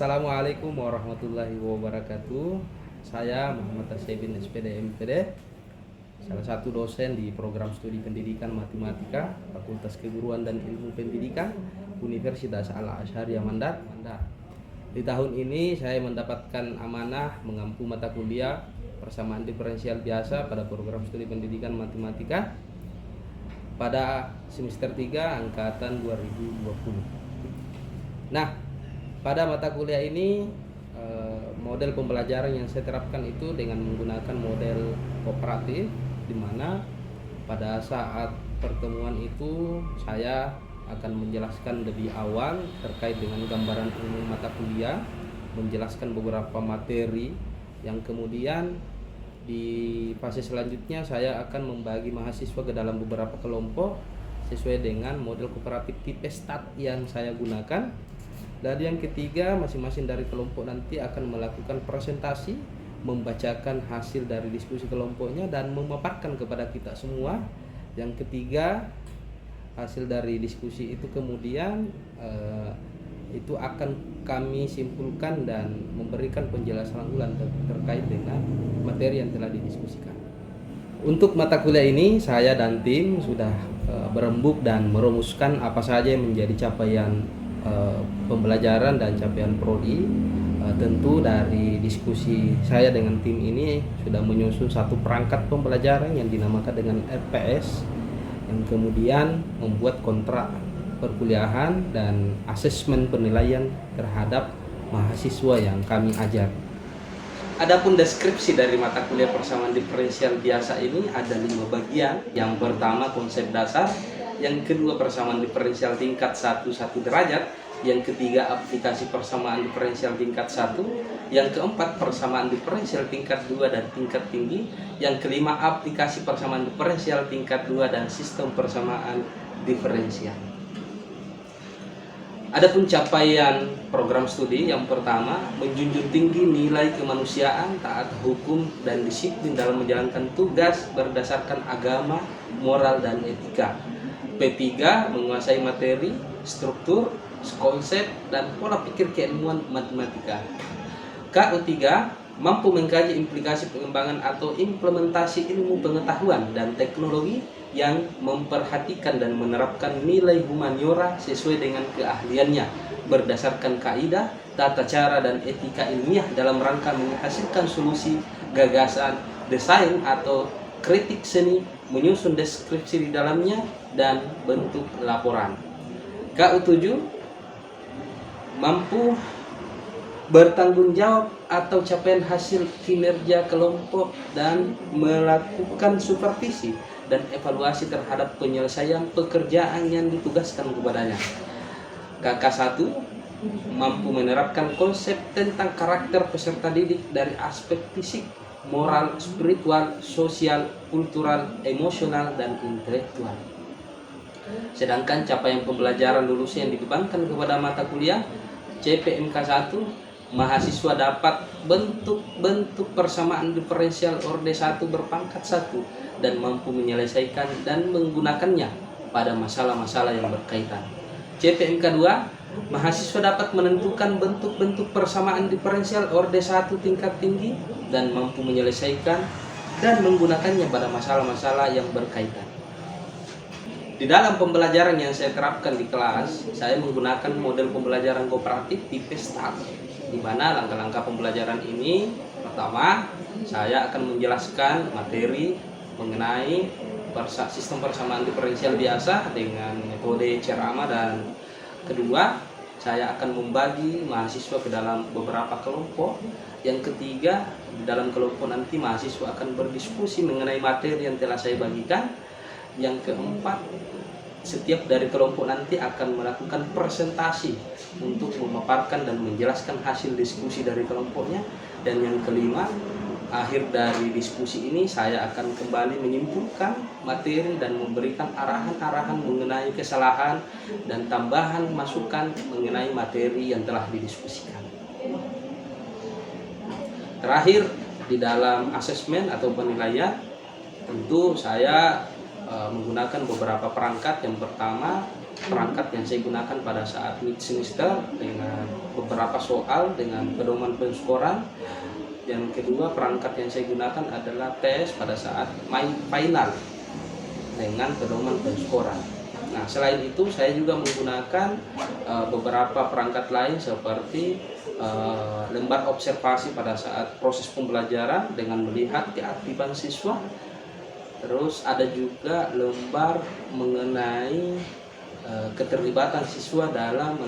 Assalamualaikum warahmatullahi wabarakatuh. Saya Muhammad Tasyibin SPD MPD, salah satu dosen di program studi pendidikan matematika Fakultas Keguruan dan Ilmu Pendidikan Universitas Al-Azhariyah Mandar. Di tahun ini saya mendapatkan amanah mengampu mata kuliah persamaan diferensial biasa pada program studi pendidikan matematika pada semester 3 angkatan 2020. Nah, pada mata kuliah ini model pembelajaran yang saya terapkan itu dengan menggunakan model kooperatif, di mana pada saat pertemuan itu saya akan menjelaskan lebih awal terkait dengan gambaran umum mata kuliah, menjelaskan beberapa materi yang kemudian di fase selanjutnya saya akan membagi mahasiswa ke dalam beberapa kelompok sesuai dengan model kooperatif tipe STAT yang saya gunakan. Dan yang ketiga, masing-masing dari kelompok nanti akan melakukan presentasi, membacakan hasil dari diskusi kelompoknya dan memaparkan kepada kita semua. Yang ketiga, hasil dari diskusi itu kemudian itu akan kami simpulkan dan memberikan penjelasan ulang terkait dengan materi yang telah didiskusikan. Untuk mata kuliah ini saya dan tim sudah berembuk dan merumuskan apa saja yang menjadi capaian pembelajaran dan capaian prodi. Tentu dari diskusi saya dengan tim ini sudah menyusun satu perangkat pembelajaran yang dinamakan dengan RPS, yang kemudian membuat kontrak perkuliahan dan asesmen penilaian terhadap mahasiswa yang kami ajar. Adapun deskripsi dari mata kuliah persamaan diferensial biasa ini ada 5 bagian. Yang pertama konsep dasar, yang kedua persamaan diferensial tingkat 1 derajat, yang ketiga aplikasi persamaan diferensial tingkat 1, yang keempat persamaan diferensial tingkat 2 dan tingkat tinggi, yang kelima aplikasi persamaan diferensial tingkat 2 dan sistem persamaan diferensial. Adapun capaian program studi, yang pertama menjunjung tinggi nilai kemanusiaan, taat hukum dan disiplin dalam menjalankan tugas berdasarkan agama, moral dan etika. P3 menguasai materi, struktur, konsep dan pola pikir keilmuan matematika. KU3 mampu mengkaji implikasi pengembangan atau implementasi ilmu pengetahuan dan teknologi yang memperhatikan dan menerapkan nilai humaniora sesuai dengan keahliannya berdasarkan kaidah, tata cara dan etika ilmiah dalam rangka menghasilkan solusi, gagasan, desain atau kritik seni, menyusun deskripsi di dalamnya dan bentuk laporan. KU7 mampu bertanggung jawab atau capaian hasil kinerja kelompok dan melakukan supervisi dan evaluasi terhadap penyelesaian pekerjaan yang ditugaskan kepadanya. KK1 mampu menerapkan konsep tentang karakter peserta didik dari aspek fisik, moral, spiritual, sosial, kultural, emosional, dan intelektual. Sedangkan capaian pembelajaran lulus yang dibebankan kepada mata kuliah CPMK1, mahasiswa dapat bentuk persamaan diferensial orde 1 berpangkat 1 dan mampu menyelesaikan dan menggunakannya pada masalah-masalah yang berkaitan. CPMK2, mahasiswa dapat menentukan bentuk-bentuk persamaan diferensial orde 1 tingkat tinggi dan mampu menyelesaikan dan menggunakannya pada masalah-masalah yang berkaitan. Di dalam pembelajaran yang saya terapkan di kelas, saya menggunakan model pembelajaran kooperatif tipe STAT, di mana langkah-langkah pembelajaran ini, pertama, saya akan menjelaskan materi mengenai sistem persamaan diferensial biasa dengan metode ceramah, dan kedua, saya akan membagi mahasiswa ke dalam beberapa kelompok. Yang ketiga, di dalam kelompok nanti mahasiswa akan berdiskusi mengenai materi yang telah saya bagikan. Yang keempat, setiap dari kelompok nanti akan melakukan presentasi untuk memaparkan dan menjelaskan hasil diskusi dari kelompoknya. Dan yang kelima, akhir dari diskusi ini saya akan kembali menyimpulkan materi dan memberikan arahan-arahan mengenai kesalahan dan tambahan masukan mengenai materi yang telah didiskusikan. Terakhir, di dalam asesmen atau penilaian, tentu saya menggunakan beberapa perangkat. Yang pertama perangkat yang saya gunakan pada saat mid semester dengan beberapa soal dengan pedoman penskoran. Yang kedua, perangkat yang saya gunakan adalah tes pada saat final dengan pedoman penskoran. Nah, selain itu saya juga menggunakan beberapa perangkat lain seperti lembar observasi pada saat proses pembelajaran dengan melihat keaktifan siswa. Terus ada juga lembar mengenai keterlibatan siswa dalam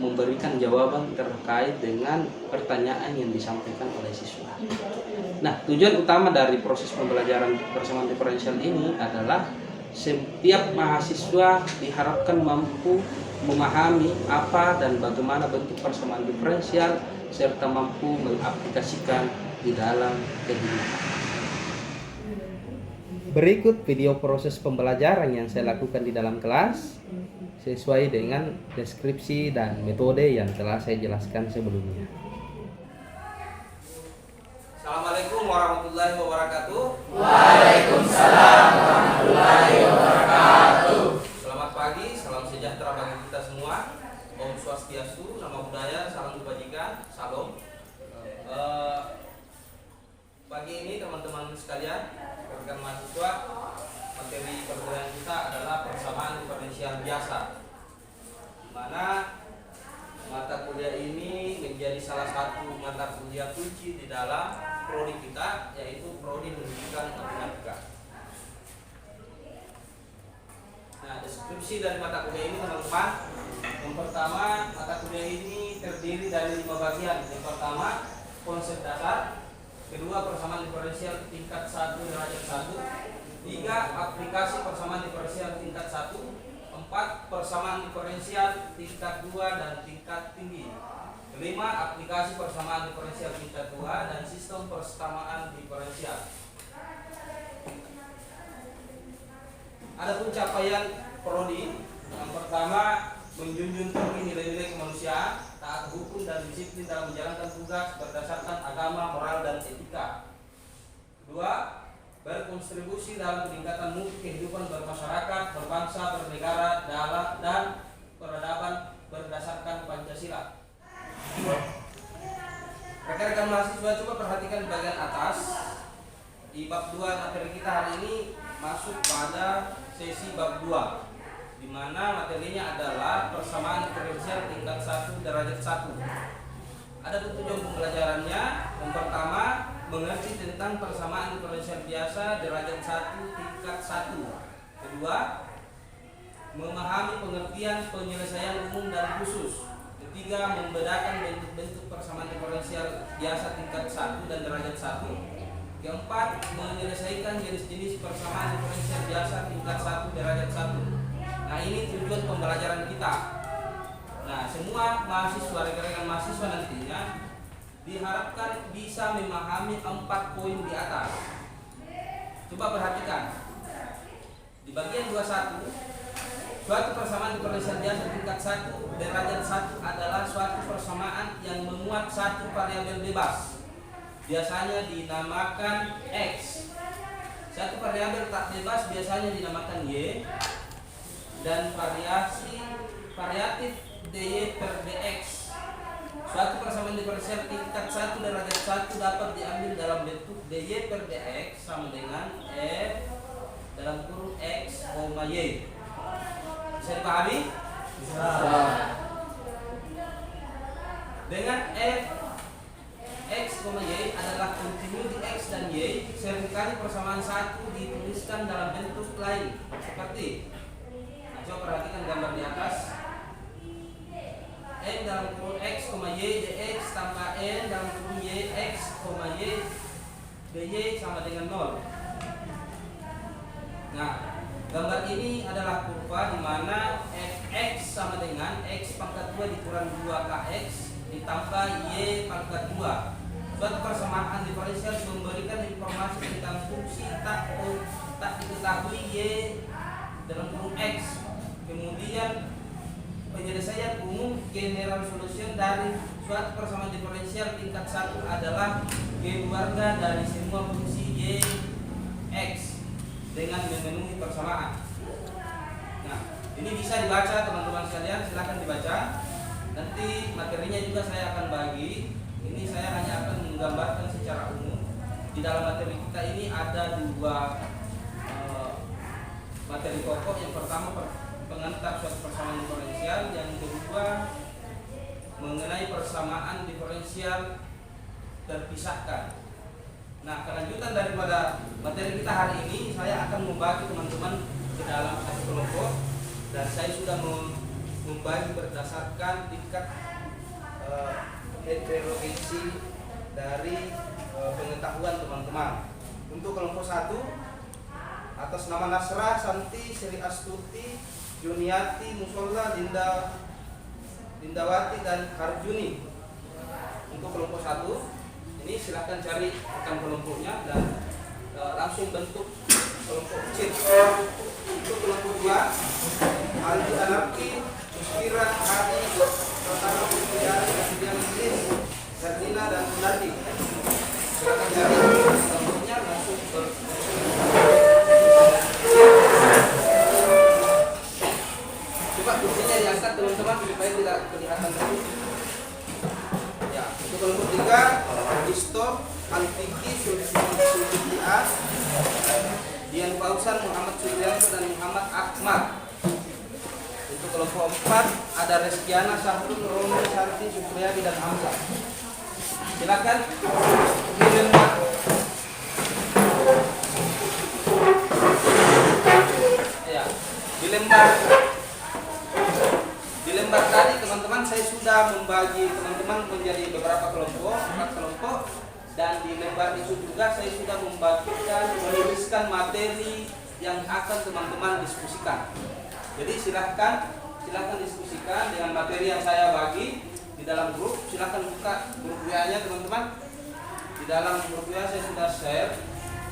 memberikan jawaban terkait dengan pertanyaan yang disampaikan oleh siswa. Nah, tujuan utama dari proses pembelajaran persamaan diferensial ini adalah setiap mahasiswa diharapkan mampu memahami apa dan bagaimana bentuk persamaan diferensial serta mampu mengaplikasikan di dalam kehidupan. Berikut video proses pembelajaran yang saya lakukan di dalam kelas sesuai dengan deskripsi dan metode yang telah saya jelaskan sebelumnya. Assalamualaikum warahmatullahi wabarakatuh. Waalaikumsalam warahmatullahi wabarakatuh. Selamat pagi, salam sejahtera bagi kita semua. Om Swastiastu, Namo Buddhaya, salam kebajikan, salam. Pagi ini teman-teman sekalian, rekan mahasiswa, materi pelajaran kita adalah persamaan diferensial biasa, di mana mata kuliah ini menjadi salah satu mata kuliah kunci di dalam prodi kita, yaitu prodi pendidikan matematika. Nah, deskripsi dari mata kuliah ini teman-teman, yang pertama, mata kuliah ini terdiri dari 5 bagian. Yang pertama, konsep dasar. Kedua, persamaan diferensial tingkat 1 derajat 1. 3, aplikasi persamaan diferensial tingkat 1. 4, persamaan diferensial tingkat 2 dan tingkat tinggi. 5, aplikasi persamaan diferensial tingkat 2 dan sistem persamaan diferensial. Adapun capaian prodi, yang pertama, menjunjung tinggi nilai-nilai kemanusiaan, taat hukum dan disiplin dalam menjalankan tugas berdasarkan agama, moral, dan etika. Kedua, berkontribusi dalam peningkatan mutu kehidupan bermasyarakat, berbangsa, bernegara, dan peradaban berdasarkan Pancasila. Rekan-rekan mahasiswa, coba perhatikan bagian atas. Di bab 2 materi kita hari ini masuk pada sesi bab 2, di mana materinya adalah persamaan diferensial tingkat 1 derajat 1. Ada tujuan pembelajarannya. Yang pertama, mengerti tentang persamaan diferensial biasa derajat 1 tingkat 1. Kedua, memahami pengertian penyelesaian umum dan khusus. Ketiga, membedakan bentuk-bentuk persamaan diferensial biasa tingkat 1 dan derajat 1. Keempat, menyelesaikan jenis-jenis persamaan diferensial biasa tingkat 1 derajat 1. Nah, ini tujuan pembelajaran kita. Nah, semua mahasiswa, rekan-rekan mahasiswa nantinya diharapkan bisa memahami 4 poin di atas. Coba perhatikan. Di bagian 21, suatu persamaan diferensial biasa tingkat 1 derajat 1 adalah suatu persamaan yang memuat satu variabel bebas. Biasanya dinamakan X. Satu variabel tak bebas biasanya dinamakan Y. Dan variatif dy per dx. Suatu persamaan diferensial tingkat 1 derajat 1 dapat diambil dalam bentuk dy per dx sama dengan f dalam kurung x, y. Bisa dipahami? Bisa. Dengan f x, y adalah kontinu di x dan y, seringkali persamaan 1 dituliskan dalam bentuk lain seperti, coba perhatikan gambar di atas. N dalam kurung x, y dx tambah n dalam kurung y x, y dy sama dengan 0. Nah, gambar ini adalah kurva di mana fx sama dengan x pangkat 2 dikurang 2kx ditambah y pangkat 2. Suatu persamaan diferensial memberikan informasi tentang fungsi tak diketahui y dalam kurung x. Kemudian penyelesaian umum general solution dari suatu persamaan diferensial tingkat 1 adalah keluarga dari semua fungsi y x dengan memenuhi persamaan. Nah, Ini bisa dibaca teman-teman sekalian, silahkan dibaca. Nanti materinya juga saya akan bagi. Ini saya hanya akan menggambarkan secara umum. Di dalam materi kita ini ada dua materi pokok. Yang pertama pengantar suatu persamaan diferensial, yang kedua mengenai persamaan diferensial terpisahkan. Nah, kelanjutan daripada materi kita hari ini, saya akan membagi teman-teman ke dalam satu kelompok, dan saya sudah membagi berdasarkan tingkat heterogensi dari pengetahuan teman-teman. Untuk kelompok 1 atas nama Nasra, Santi, Sri Astuti, Juniati, Musola, Lindawati, dan Harjuni. Untuk kelompok 1 ini silahkan cari rekan kelompoknya dan langsung bentuk kelompok kecil. Untuk kelompok 2 Aldi Anarki, Muskira, Hadi, Rotana, Putri, Dianis, Zardina, dan Munardi. Silahkan cari kelompoknya langsung coba kursinya diangkat teman-teman supaya tidak kelihatan terus. Ya, untuk kelompok 3 Isto, Al-Fiki, Sulki A, Dian Pausan, Muhammad Supriyanto, dan Muhammad Ahmad. Untuk kelompok 4 ada Reskiana, Sahrul, Romi, Sarti, Supriyadi, dan Hamzah. Silakan di lembar tadi teman-teman saya sudah membagi teman-teman menjadi beberapa kelompok, 4 kelompok, dan di lembar itu juga saya sudah menuliskan materi yang akan teman-teman diskusikan. Jadi silahkan diskusikan dengan materi yang saya bagi di dalam grup. Silahkan buka grup WA-nya teman-teman. Di dalam grup WA saya sudah share.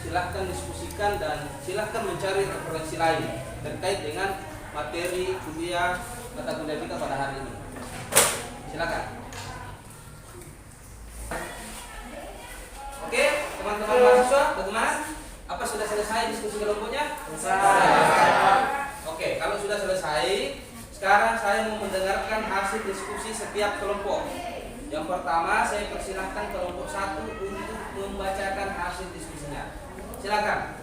Silahkan diskusikan dan silahkan mencari referensi lain terkait dengan materi kuliah mata kuliah kita pada hari ini. Silakan. Oke, teman-teman mahasiswa, bagaimana? Apa sudah selesai diskusi kelompoknya? Selesai. Oke, kalau sudah selesai, sekarang saya mau mendengarkan hasil diskusi setiap kelompok. Yang pertama, saya persilahkan kelompok 1 untuk membacakan hasil diskusinya. Silakan.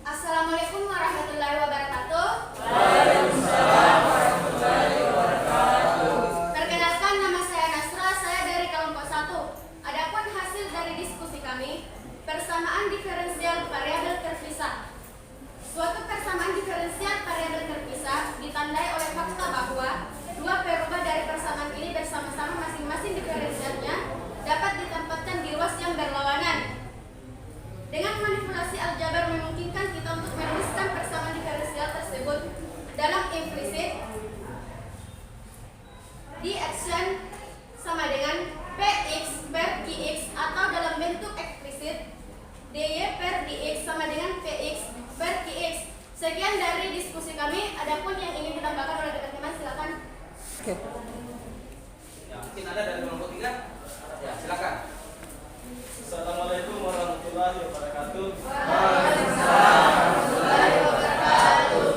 Assalamualaikum warahmatullahi wabarakatuh. Waalaikumsalam warahmatullahi wabarakatuh. Perkenalkan, nama saya Nasra, saya dari kelompok 1. Adapun hasil dari diskusi kami, persamaan diferensial variabel terpisah. Suatu persamaan diferensial variabel terpisah ditandai oleh fakta bahwa dua perubah dari persamaan ini bersama-sama masing-masing diferensialnya dapat ditempatkan di ruas yang berlawanan. Dengan manipulasi aljabar memungkinkan kita untuk menuliskan persamaan diferensial tersebut dalam implisit dx sama dengan px per qx, atau dalam bentuk eksplisit dy per dx sama dengan px per qx. Sekian dari diskusi kami. Adapun yang ingin ditambahkan oleh teman-teman silakan. Ya, mungkin ada dari kelompok 3. Ya, silakan. Assalamualaikum warahmatullahi wabarakatuh. Waalaikumsalam warahmatullahi wabarakatuh.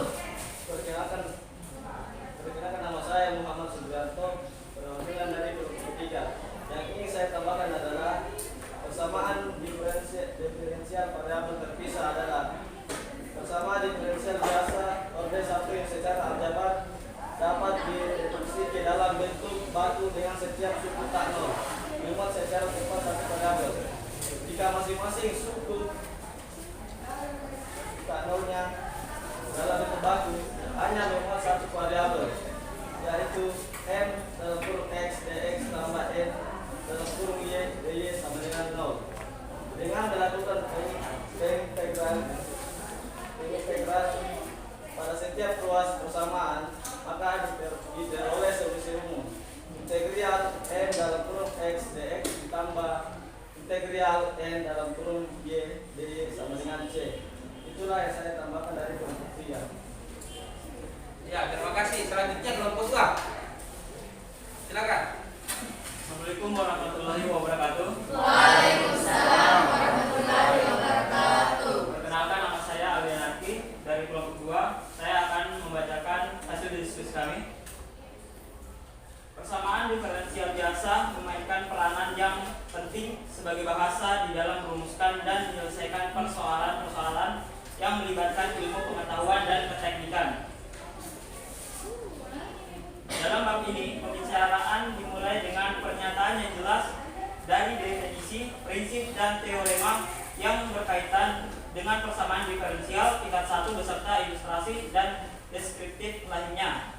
Perkenalkan nama saya Muhammad Supriyanto, perwakilan dari kelompok 3. Yang ingin saya tambahkan adalah persamaan diferensial variabel terpisah adalah persamaan diferensial biasa orde 1 yang secara aljabar dapat direduksi ke dalam bentuk batu dengan setiap suku tak nol memuat secara cepat satu variabel. Jika masing-masing suku tak nolnya dalam bentuk batu hanya memuat satu variabel, yaitu m dalam kurung x dx tambah n dalam kurung y dy sama dengan 0. Dengan melakukan integrasi pada setiap ruas persamaan, maka diperoleh solusi umum. Integral n dalam kurung x dx ditambah integral n dalam kurung y dy sama dengan c. Itulah yang saya tambahkan dari kelompok 3. Ya, terima kasih. Selanjutnya kelompok 2. Silakan. dari kelompok 2, saya akan membacakan hasil diskusi kami. Persamaan diferensial biasa memainkan peranan yang penting sebagai bahasa di dalam merumuskan dan menyelesaikan persoalan-persoalan yang melibatkan ilmu pengetahuan dan keteknikan. Dalam bab ini, pembicaraan dimulai dengan pernyataan yang jelas dari definisi, prinsip, dan teorema yang berkaitan dengan persamaan diferensial tingkat 1 beserta ilustrasi dan deskriptif lainnya.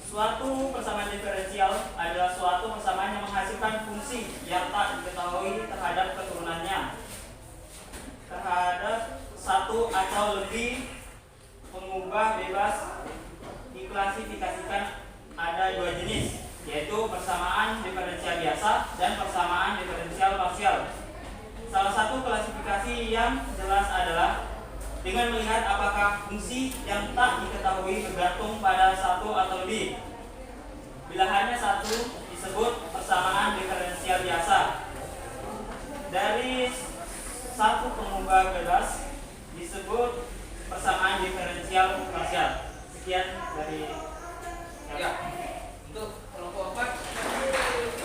Suatu persamaan diferensial adalah suatu persamaan yang menghasilkan fungsi yang tak diketahui terhadap keturunannya. Terhadap satu atau lebih pengubah bebas diklasifikasikan ada 2 jenis, yaitu persamaan diferensial biasa dan persamaan diferensial parsial. Salah satu klasifikasi yang jelas adalah dengan melihat apakah fungsi yang tak diketahui bergantung pada satu atau lebih. Bila hanya satu disebut persamaan diferensial biasa. Dari satu pengubah bebas disebut persamaan diferensial parsial. Sekian dari Ya, untuk kelompok 4.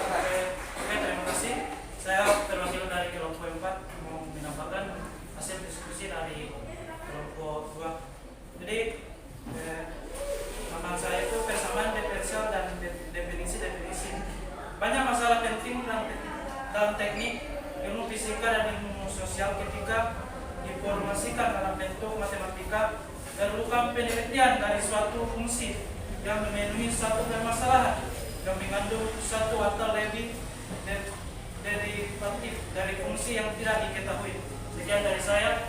Oke, terima kasih. Saya terwakil dari kelompok 4 mau menyampaikan hasil diskusi dari kelompok 2. Jadi tentang saya itu persamaan diferensial dan definisi. Banyak masalah penting dalam teknik ilmu fisika dan ilmu sosial ketika diformulasikan dalam bentuk matematika, diperlukan penelitian dari suatu fungsi yang memenuhi suatu permasalahan yang mengandung satu atau lebih derivatif dari fungsi yang tidak diketahui. Sekian dari saya.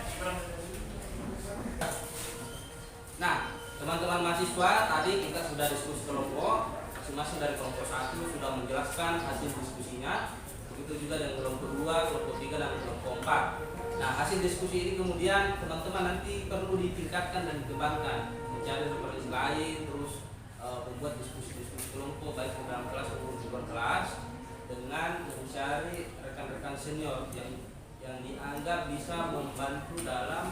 Nah, teman-teman mahasiswa, tadi kita sudah diskusi kelompok. Masing-masing dari kelompok 1 sudah menjelaskan hasil diskusinya. Begitu juga dengan kelompok 2, kelompok 3, dan kelompok 4. Nah, hasil diskusi ini kemudian teman-teman nanti perlu ditingkatkan dan dikembangkan, mencari referensi lain, terus membuat diskusi-diskusi kelompok baik di dalam kelas maupun di luar kelas, dengan mencari rekan-rekan senior yang dianggap bisa membantu dalam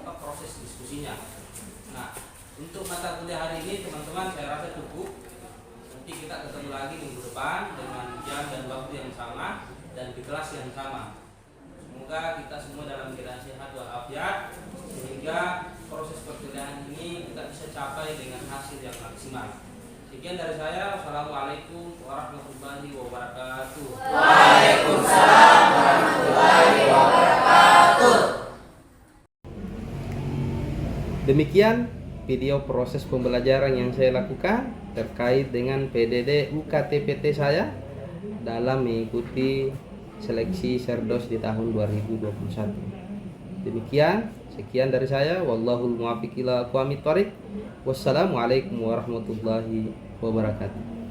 proses diskusinya. Nah, untuk mata kuliah hari ini teman-teman saya rasa cukup. Nanti kita ketemu lagi minggu depan dengan jam dan waktu yang sama dan di kelas yang sama. Semoga kita semua dalam keadaan sehat walafiat sehingga proses perkuliahan ini kita bisa capai dengan hasil yang maksimal. Sekian dari saya. Wassalamualaikum warahmatullahi wabarakatuh. Waalaikumsalam warahmatullahi wabarakatuh. Demikian video proses pembelajaran yang saya lakukan terkait dengan PDD UKTPT saya dalam mengikuti seleksi Serdos di tahun 2021. Sekian dari saya. Wallahul muwaffiq ila aqwamit thoriq. Wassalamualaikum warahmatullahi wabarakatuh.